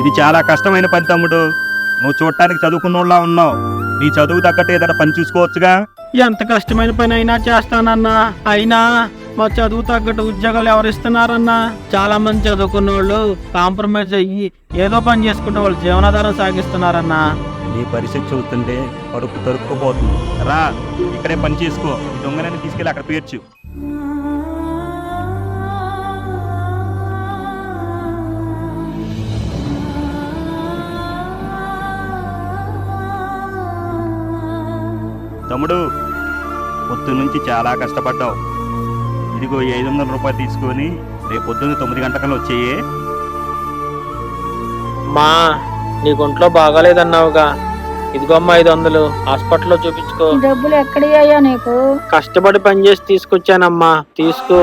ఇది చాలా కష్టమైన పని తమ్ముడు. నువ్వు చూడటానికి చదువుకున్నోళ్ళ ఉన్నావు. నీ చదువు తగ్గట్టు ఏదైనా పని చూసుకోవచ్చుగా. ఎంత కష్టమైన పని అయినా చేస్తానన్నా. అయినా మా చదువు తగ్గట్టు ఉద్యోగాలు ఎవరు ఇస్తున్నారన్నా? చాలా మంది చదువుకున్న వాళ్ళు కాంప్రమైజ్ అయ్యి ఏదో పని చేసుకుంటే వాళ్ళు జీవనాధారం సాగిస్తున్నారన్నా. నీ పరిస్థితి చూస్తుంటే కడుపు తరుక్కుపోతుంది. రా, ఇక్కడే పని చేసుకో. ఈ దొంగనని తీసుకెళ్ళి అక్కడ పేర్చు. తమ్ముడు, పొద్దు నుంచి చాలా కష్టపడ్డావు. ఇదిగో ఈ 500 రూపాయలు తీసుకొని రేపు పొద్దున్న 9 గంటకల్లా వచ్చేయే. మా నీకు ఒంట్లో బాగాలేదన్నావుగా, ఇదిగో అమ్మా 500 హాస్పిటల్లో చూపించుకో. డబ్బులు ఎక్కడయ్యా నీకు? కష్టపడి పని చేసి తీసుకొచ్చానమ్మా, తీసుకో.